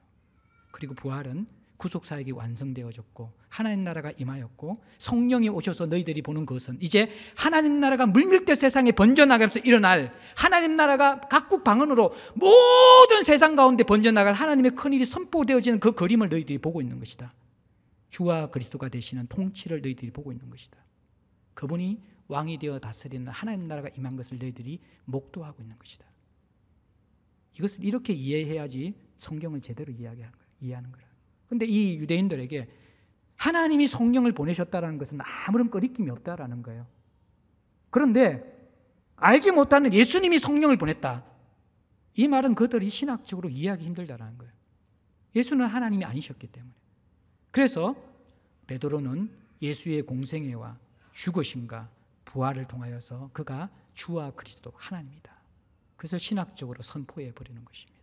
그리고 부활은 구속사역이 완성되어졌고 하나님 나라가 임하였고 성령이 오셔서 너희들이 보는 것은 이제 하나님 나라가 물밀대 세상에 번져나가면서 일어날, 하나님 나라가 각국 방언으로 모든 세상 가운데 번져나갈 하나님의 큰일이 선포되어지는 그 그림을 너희들이 보고 있는 것이다. 주와 그리스도가 되시는 통치를 너희들이 보고 있는 것이다. 그분이 왕이 되어 다스리는 하나님 나라가 임한 것을 너희들이 목도하고 있는 것이다. 이것을 이렇게 이해해야지 성경을 제대로 이해하는 거라. 그런데 이 유대인들에게 하나님이 성령을 보내셨다는 것은 아무런 꺼리낌이 없다라는 거예요. 그런데 알지 못하는 예수님이 성령을 보냈다, 이 말은 그들이 신학적으로 이해하기 힘들다라는 거예요. 예수는 하나님이 아니셨기 때문에. 그래서 베드로는 예수의 공생애와 죽으심과 부활을 통하여서 그가 주와 그리스도 하나님이다, 그것을 신학적으로 선포해 버리는 것입니다.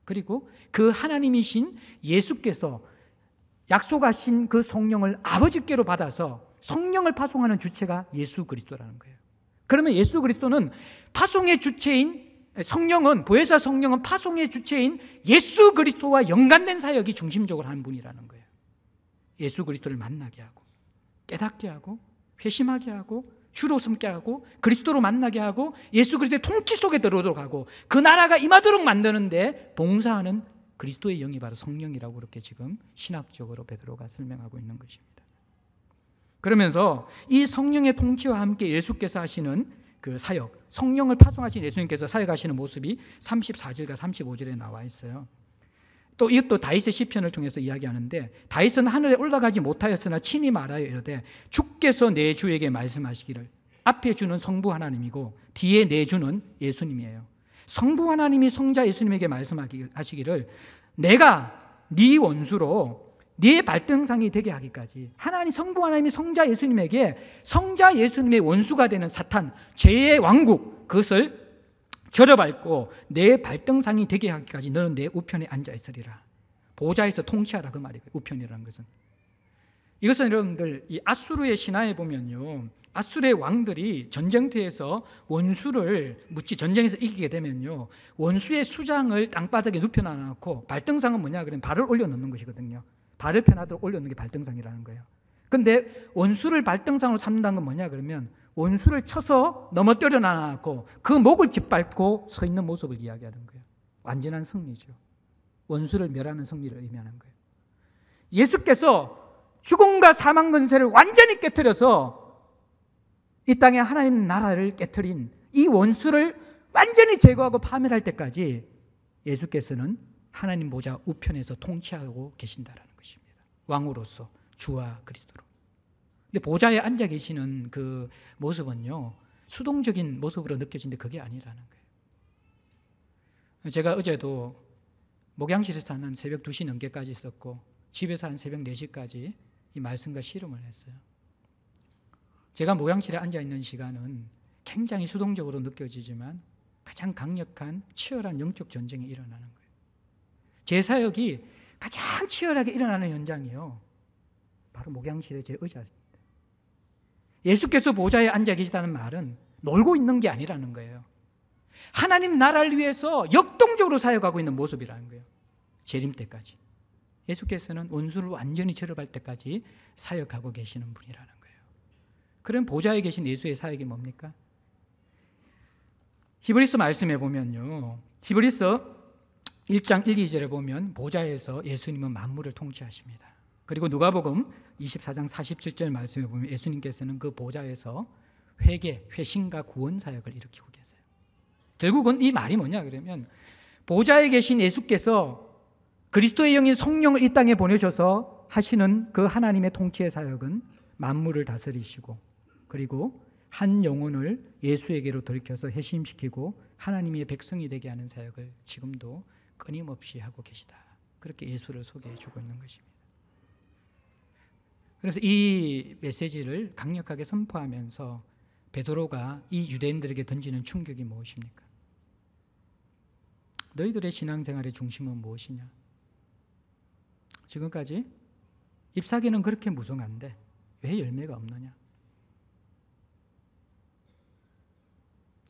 그리고 그 하나님이신 예수께서 약속하신 그 성령을 아버지께로 받아서 성령을 파송하는 주체가 예수 그리스도라는 거예요. 그러면 예수 그리스도는 파송의 주체인 성령은, 보혜사 성령은 파송의 주체인 예수 그리스도와 연관된 사역이 중심적으로 하는 분이라는 거예요. 예수 그리스도를 만나게 하고 깨닫게 하고 회심하게 하고 주로 섬게 하고 그리스도로 만나게 하고 예수 그리스도의 통치 속에 들어오도록 하고 그 나라가 임하도록 만드는데 봉사하는 그리스도의 영이 바로 성령이라고 그렇게 지금 신학적으로 베드로가 설명하고 있는 것입니다. 그러면서 이 성령의 통치와 함께 예수께서 하시는 그 사역, 성령을 파송하신 예수님께서 사역하시는 모습이 34절과 35절에 나와 있어요. 또 이것도 다윗의 시편을 통해서 이야기하는데, 다윗은 하늘에 올라가지 못하였으나 친히 말하여 이르되 주께서 내 주에게 말씀하시기를, 앞에 주는 성부 하나님이고 뒤에 내 주는 예수님이에요. 성부 하나님이 성자 예수님에게 말씀하시기를 내가 네 원수로 네 발등상이 되게 하기까지, 하나님 성부 하나님이 성자 예수님에게 성자 예수님의 원수가 되는 사탄, 죄의 왕국, 그것을 저려밟고 내 발등상이 되게 하기까지 너는 내 우편에 앉아 있으리라. 보좌에서 통치하라, 그 말이에요. 우편이라는 것은. 이것은 여러분들 이 아수르의 신화에 보면요, 아수르의 왕들이 전쟁터에서 원수를 전쟁에서 이기게 되면요, 원수의 수장을 땅바닥에 눕혀놔놓고, 발등상은 뭐냐 그러면 발을 올려놓는 것이거든요. 발을 편하도록 올려놓는 게 발등상이라는 거예요. 근데 원수를 발등상으로 삼는다는 건 뭐냐 그러면 원수를 쳐서 넘어뜨려 놔놓고 그 목을 짓밟고 서 있는 모습을 이야기하는 거예요. 완전한 승리죠. 원수를 멸하는 승리를 의미하는 거예요. 예수께서 죽음과 사망 근세를 완전히 깨트려서 이 땅에 하나님 나라를 깨트린 이 원수를 완전히 제거하고 파멸할 때까지 예수께서는 하나님 보좌 우편에서 통치하고 계신다라는 것입니다. 왕으로서 주와 그리스도로. 근데 보좌에 앉아 계시는 그 모습은요, 수동적인 모습으로 느껴지는데 그게 아니라는 거예요. 제가 어제도 목양실에서 한 새벽 2시 넘게까지 있었고 집에서 한 새벽 4시까지 이 말씀과 씨름을 했어요. 제가 목양실에 앉아 있는 시간은 굉장히 수동적으로 느껴지지만 가장 강력한 치열한 영적 전쟁이 일어나는 거예요. 제 사역이 가장 치열하게 일어나는 현장이요, 바로 목양실의 제 의자입니다. 예수께서 보좌에 앉아 계시다는 말은 놀고 있는 게 아니라는 거예요. 하나님 나라를 위해서 역동적으로 사역하고 있는 모습이라는 거예요. 재림 때까지. 예수께서는 원수를 완전히 저려할 때까지 사역하고 계시는 분이라는 거예요. 그럼 보좌에 계신 예수의 사역이 뭡니까? 히브리서 말씀에 보면요, 히브리서 1장 1, 2절에 보면 보좌에서 예수님은 만물을 통치하십니다. 그리고 누가복음 24장 47절 말씀에 보면 예수님께서는 그 보좌에서 회개, 회심과 구원 사역을 일으키고 계세요. 결국은 이 말이 뭐냐 그러면 보좌에 계신 예수께서 그리스도의 영인 성령을 이 땅에 보내셔서 하시는 그 하나님의 통치의 사역은 만물을 다스리시고, 그리고 한 영혼을 예수에게로 돌이켜서 회심시키고 하나님의 백성이 되게 하는 사역을 지금도 끊임없이 하고 계시다. 그렇게 예수를 소개해 주고 있는 것입니다. 그래서 이 메시지를 강력하게 선포하면서 베드로가 이 유대인들에게 던지는 충격이 무엇입니까? 너희들의 신앙생활의 중심은 무엇이냐? 지금까지 잎사귀는 그렇게 무성한데 왜 열매가 없느냐?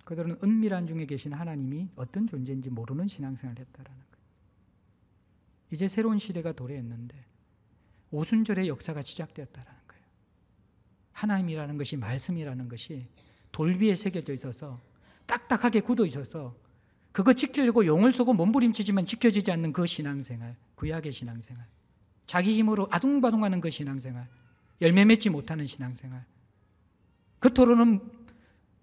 그들은 은밀한 중에 계신 하나님이 어떤 존재인지 모르는 신앙생활을 했다라는 거예요. 이제 새로운 시대가 도래했는데 오순절의 역사가 시작되었다라는 거예요. 하나님이라는 것이, 말씀이라는 것이 돌 위에 새겨져 있어서 딱딱하게 굳어 있어서 그거 지키려고 용을 쏘고 몸부림치지만 지켜지지 않는 그 신앙생활, 구약의 신앙생활, 자기 힘으로 아둥바둥하는 그 신앙생활, 열매 맺지 못하는 신앙생활, 겉으로는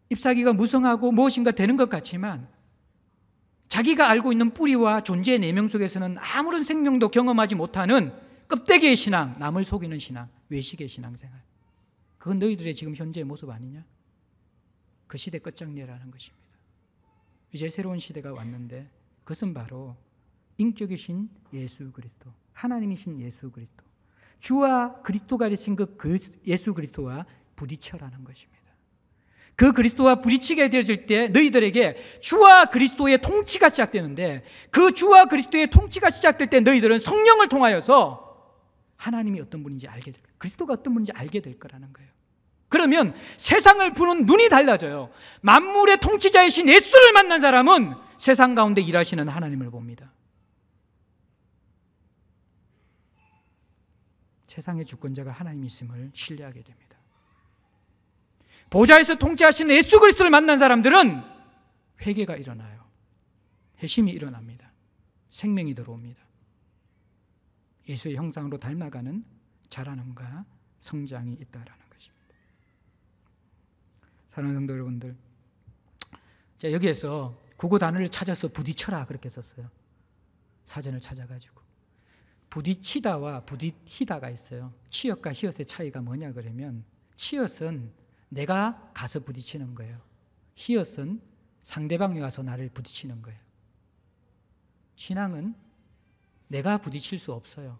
잎사귀가 무성하고 무엇인가 되는 것 같지만 자기가 알고 있는 뿌리와 존재의 내면 속에서는 아무런 생명도 경험하지 못하는 껍데기의 신앙, 남을 속이는 신앙, 외식의 신앙생활, 그건 너희들의 지금 현재의 모습 아니냐? 그 시대 끝장내라는 것입니다. 이제 새로운 시대가 왔는데 그것은 바로 인격이신 예수 그리스도, 하나님이신 예수 그리스도, 주와 그리스도가 되신 그 예수 그리스도와 부딪혀라는 것입니다. 그 그리스도와 부딪히게 되어질 때 너희들에게 주와 그리스도의 통치가 시작되는데, 그 주와 그리스도의 통치가 시작될 때 너희들은 성령을 통하여서 하나님이 어떤 분인지 알게 될 거예요. 그리스도가 어떤 분인지 알게 될 거라는 거예요. 그러면 세상을 보는 눈이 달라져요. 만물의 통치자이신 예수를 만난 사람은 세상 가운데 일하시는 하나님을 봅니다. 세상의 주권자가 하나님이심을 신뢰하게 됩니다. 보좌에서 통치하시는 예수 그리스도를 만난 사람들은 회개가 일어나요. 회심이 일어납니다. 생명이 들어옵니다. 예수의 형상으로 닮아가는 자라남과 성장이 있다라는 것입니다. 사랑하는 성도 여러분들, 자, 여기에서 국어 단어를 찾아서 부딪혀라 그렇게 썼어요. 사전을 찾아가지고. 부딪히다와 부딪히다가 있어요. 치읓과 히읗의 차이가 뭐냐 그러면, 치읓은 내가 가서 부딪히는 거예요. 히읗은 상대방이 와서 나를 부딪히는 거예요. 신앙은 내가 부딪힐 수 없어요.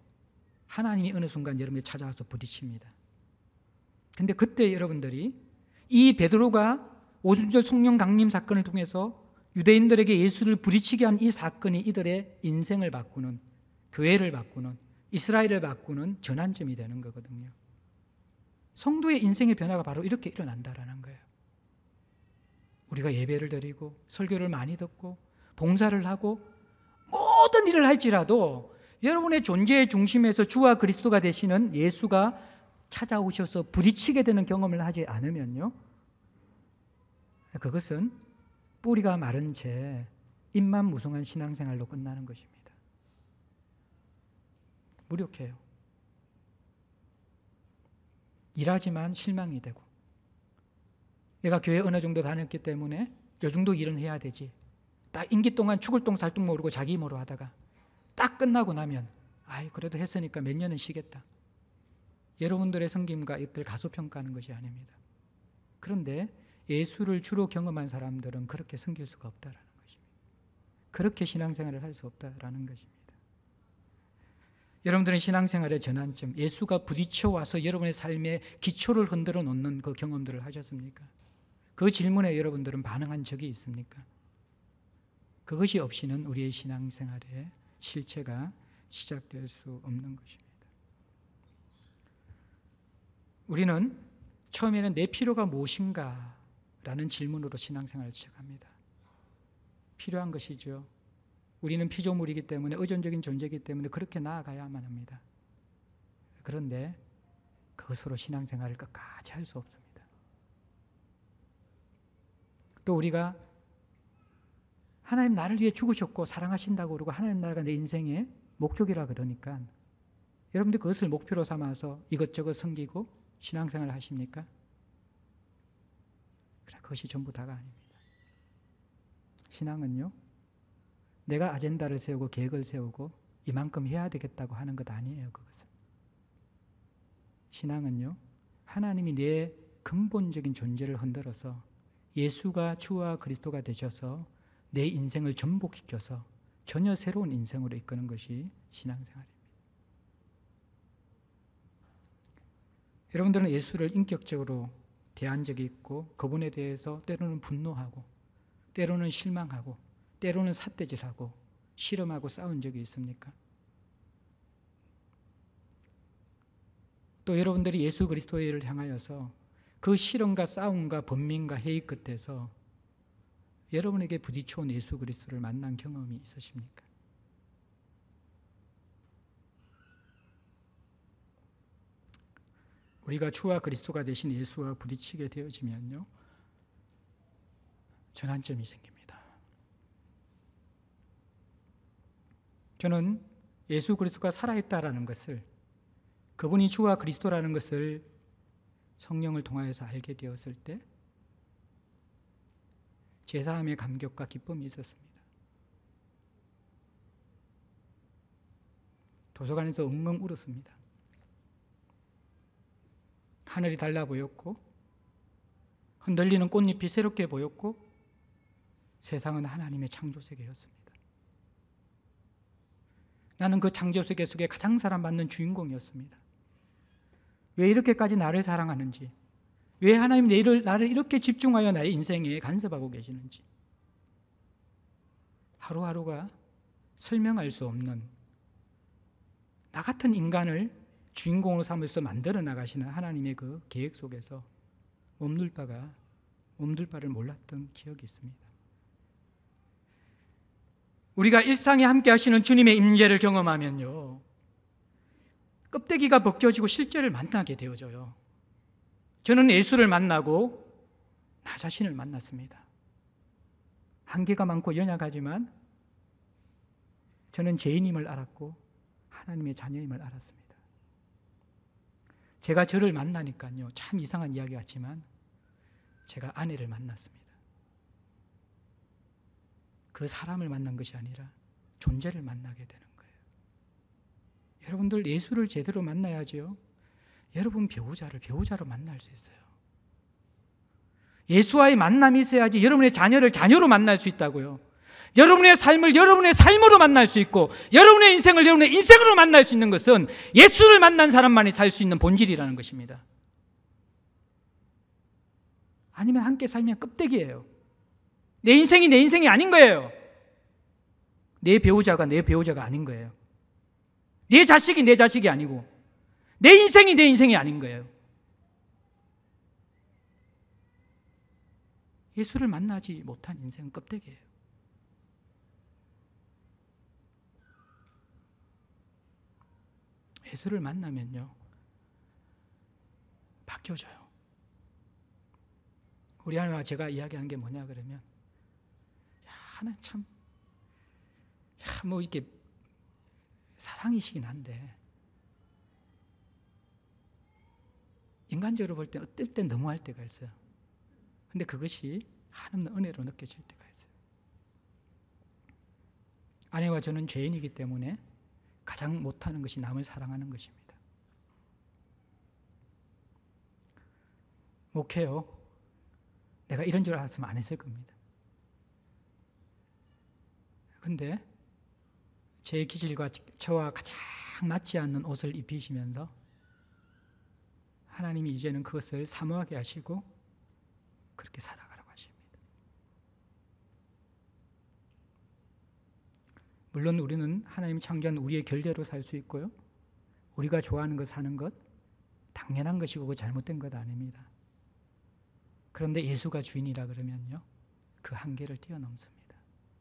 하나님이 어느 순간 여러분이 찾아와서 부딪힙니다. 근데 그때 여러분들이 이 베드로가 오순절 성령 강림 사건을 통해서 유대인들에게 예수를 부딪히게 한 이 사건이 이들의 인생을 바꾸는, 교회를 바꾸는, 이스라엘을 바꾸는 전환점이 되는 거거든요. 성도의 인생의 변화가 바로 이렇게 일어난다라는 거예요. 우리가 예배를 드리고 설교를 많이 듣고 봉사를 하고 모든 일을 할지라도 여러분의 존재의 중심에서 주와 그리스도가 되시는 예수가 찾아오셔서 부딪히게 되는 경험을 하지 않으면요, 그것은 뿌리가 마른 채 잎만 무성한 신앙생활로 끝나는 것입니다. 무력해요. 일하지만 실망이 되고, 내가 교회 어느 정도 다녔기 때문에 요 정도 일은 해야 되지, 딱 임기 동안 죽을 똥 살 똥 모르고 자기 힘으로 하다가 딱 끝나고 나면 아이 그래도 했으니까 몇 년은 쉬겠다. 여러분들의 섬김과 이들 가소평가하는 것이 아닙니다. 그런데 예수를 주로 경험한 사람들은 그렇게 섬길 수가 없다라는 것입니다. 그렇게 신앙생활을 할 수 없다라는 것입니다. 여러분들은 신앙생활의 전환점, 예수가 부딪혀 와서 여러분의 삶의 기초를 흔들어 놓는 그 경험들을 하셨습니까? 그 질문에 여러분들은 반응한 적이 있습니까? 그것이 없이는 우리의 신앙생활의 실체가 시작될 수 없는 것입니다. 우리는 처음에는 내 필요가 무엇인가 라는 질문으로 신앙생활을 시작합니다. 필요한 것이죠. 우리는 피조물이기 때문에, 의존적인 존재이기 때문에 그렇게 나아가야만 합니다. 그런데 그것으로 신앙생활을 끝까지 할 수 없습니다. 또 우리가 하나님 나를 위해 죽으셨고 사랑하신다고 그러고 하나님 나라가 내 인생의 목적이라 그러니까 여러분들 그것을 목표로 삼아서 이것저것 섬기고 신앙생활을 하십니까? 그것이 전부 다가 아닙니다. 신앙은요, 내가 아젠다를 세우고 계획을 세우고 이만큼 해야 되겠다고 하는 것 아니에요. 그것은. 신앙은요, 하나님이 내 근본적인 존재를 흔들어서 예수가 주와 그리스도가 되셔서 내 인생을 전복시켜서 전혀 새로운 인생으로 이끄는 것이 신앙생활입니다. 여러분들은 예수를 인격적으로 대한 적이 있고 그분에 대해서 때로는 분노하고 때로는 실망하고 때로는 삿대질하고 실험하고 싸운 적이 있습니까? 또 여러분들이 예수 그리스도를 향하여서 그 실험과 싸움과 번민과 회의 끝에서 여러분에게 부딪혀온 예수 그리스도를 만난 경험이 있으십니까? 우리가 주와 그리스도가 되신 예수와 부딪히게 되어지면요, 전환점이 생깁니다. 저는 예수 그리스도가 살아있다라는 것을, 그분이 주와 그리스도라는 것을 성령을 통하여서 알게 되었을 때 제사함의 감격과 기쁨이 있었습니다. 도서관에서 엉엉 울었습니다. 하늘이 달라 보였고 흔들리는 꽃잎이 새롭게 보였고 세상은 하나님의 창조 세계였습니다. 나는 그 창조 세계 속에 가장 사랑받는 주인공이었습니다. 왜 이렇게까지 나를 사랑하는지, 왜 하나님 나를 이렇게 집중하여 나의 인생에 간섭하고 계시는지, 하루하루가 설명할 수 없는 나 같은 인간을 주인공으로 삼아서 만들어 나가시는 하나님의 그 계획 속에서 몸둘 바를 몰랐던 기억이 있습니다. 우리가 일상에 함께 하시는 주님의 임재를 경험하면요, 껍데기가 벗겨지고 실제를 만나게 되어져요. 저는 예수를 만나고 나 자신을 만났습니다. 한계가 많고 연약하지만 저는 죄인임을 알았고 하나님의 자녀임을 알았습니다. 제가 저를 만나니까요, 참 이상한 이야기 같지만 제가 아내를 만났습니다. 그 사람을 만난 것이 아니라 존재를 만나게 되는 거예요. 여러분들 예수를 제대로 만나야죠. 여러분 배우자로 만날 수 있어요. 예수와의 만남이 있어야지 여러분의 자녀를 자녀로 만날 수 있다고요. 여러분의 삶을 여러분의 삶으로 만날 수 있고, 여러분의 인생을 여러분의 인생으로 만날 수 있는 것은 예수를 만난 사람만이 살 수 있는 본질이라는 것입니다. 아니면 함께 살면 껍데기예요. 내 인생이 내 인생이 아닌 거예요. 내 배우자가 내 배우자가 아닌 거예요. 내 자식이 내 자식이 아니고 내 인생이 내 인생이 아닌 거예요. 예수를 만나지 못한 인생은 껍데기예요. 예수를 만나면요, 바뀌어져요. 우리 하나님과 제가 이야기하는 게 뭐냐 그러면, 하나님 참, 뭐 이렇게 사랑이시긴 한데 인간적으로 볼 때 어떨 땐 너무할 때가 있어요. 근데 그것이 하나님의 은혜로 느껴질 때가 있어요. 아내와 저는 죄인이기 때문에 가장 못하는 것이 남을 사랑하는 것입니다. 목회요, 내가 이런 줄 알았으면 안 했을 겁니다. 근데 제 기질과 저와 가장 맞지 않는 옷을 입히시면서 하나님이 이제는 그것을 사모하게 하시고 그렇게 살아가라고 하십니다. 물론 우리는 하나님이 창조한 우리의 결대로 살 수 있고요, 우리가 좋아하는 것 사는 것 당연한 것이고 그 잘못된 것 아닙니다. 그런데 예수가 주인이라 그러면요, 그 한계를 뛰어넘습니다.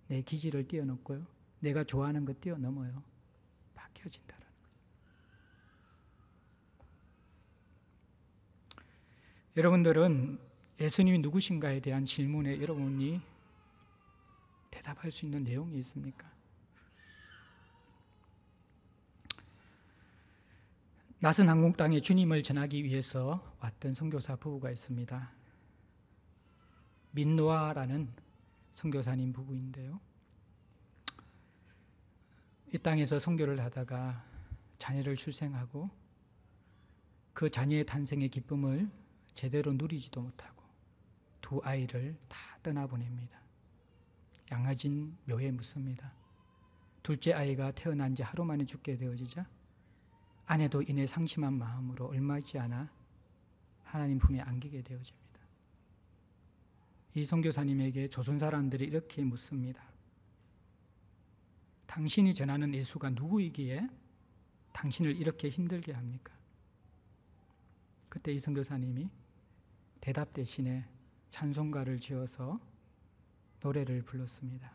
내 기질을 뛰어넘고요, 내가 좋아하는 것 뛰어넘어요. 바뀌어진다라는 거예요. 여러분들은 예수님이 누구신가에 대한 질문에 여러분이 대답할 수 있는 내용이 있습니까? 낯선 한국 땅에 주님을 전하기 위해서 왔던 선교사 부부가 있습니다. 민노아라는 선교사님 부부인데요, 이 땅에서 선교를 하다가 자녀를 출생하고 그 자녀의 탄생의 기쁨을 제대로 누리지도 못하고 두 아이를 다 떠나보냅니다. 양아진 묘에 묻습니다. 둘째 아이가 태어난 지 하루 만에 죽게 되어지자 아내도 이내 상심한 마음으로 얼마 있지 않아 하나님 품에 안기게 되어집니다. 이 선교사님에게 조선 사람들이 이렇게 묻습니다. 당신이 전하는 예수가 누구이기에 당신을 이렇게 힘들게 합니까? 그때 이 선교사님이 대답 대신에 찬송가를 지어서 노래를 불렀습니다.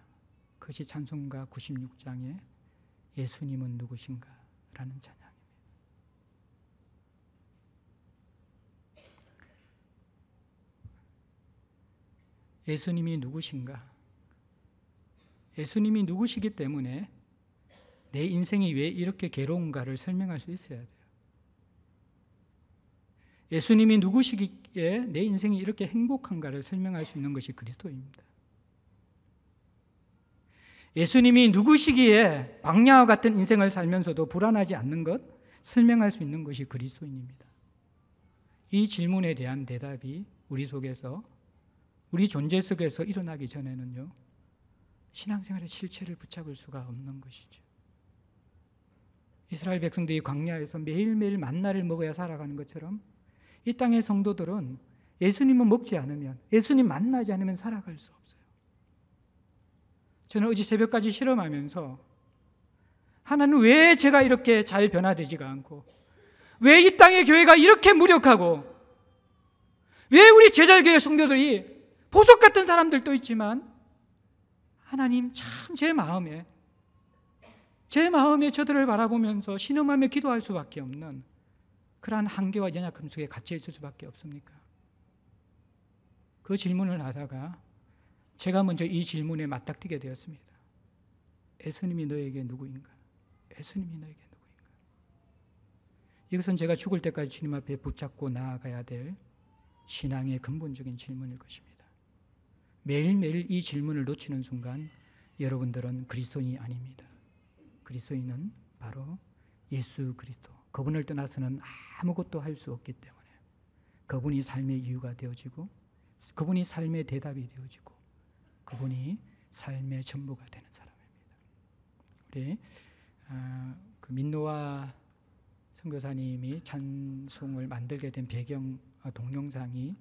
그것이 찬송가 96장의 예수님은 누구신가 라는 찬양입니다. 예수님이 누구신가? 예수님이 누구시기 때문에 내 인생이 왜 이렇게 괴로운가를 설명할 수 있어야 돼요. 예수님이 누구시기에 내 인생이 이렇게 행복한가를 설명할 수 있는 것이 그리스도입니다. 예수님이 누구시기에 광야와 같은 인생을 살면서도 불안하지 않는 것, 설명할 수 있는 것이 그리스도인입니다. 이 질문에 대한 대답이 우리 속에서, 우리 존재 속에서 일어나기 전에는요, 신앙생활의 실체를 붙잡을 수가 없는 것이죠. 이스라엘 백성들이 광야에서 매일매일 만나를 먹어야 살아가는 것처럼 이 땅의 성도들은 예수님을 먹지 않으면, 예수님 만나지 않으면 살아갈 수 없어요. 저는 어제 새벽까지 실험하면서 하나님 왜 제가 이렇게 잘 변화되지가 않고, 왜 이 땅의 교회가 이렇게 무력하고, 왜 우리 제자교회 성도들이 보석 같은 사람들도 있지만 하나님 참 제 마음에 저들을 바라보면서 신음하며 기도할 수밖에 없는 그러한 한계와 연약함 속에 갇혀 있을 수밖에 없습니까? 그 질문을 하다가 제가 먼저 이 질문에 맞닥뜨게 되었습니다. 예수님이 너에게 누구인가? 예수님이 너에게 누구인가? 이것은 제가 죽을 때까지 주님 앞에 붙잡고 나아가야 될 신앙의 근본적인 질문일 것입니다. 매일매일 이 질문을 놓치는 순간 여러분들은 그리스도인이 아닙니다. 그리스도인은 바로 예수 그리스도, 그분을 떠나서는 아무것도 할 수 없기 때문에 그분이 삶의 이유가 되어지고, 그분이 삶의 대답이 되어지고, 그분이 삶의 전부가 되는 사람입니다. 우리 그 민노아 선교사님이 찬송을 만들게 된 배경 동영상이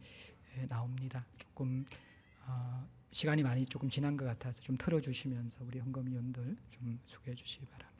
나옵니다. 조금 시간이 많이 조금 지난 것 같아서 좀 틀어주시면서 우리 헌금위원들 좀 소개해 주시기 바랍니다.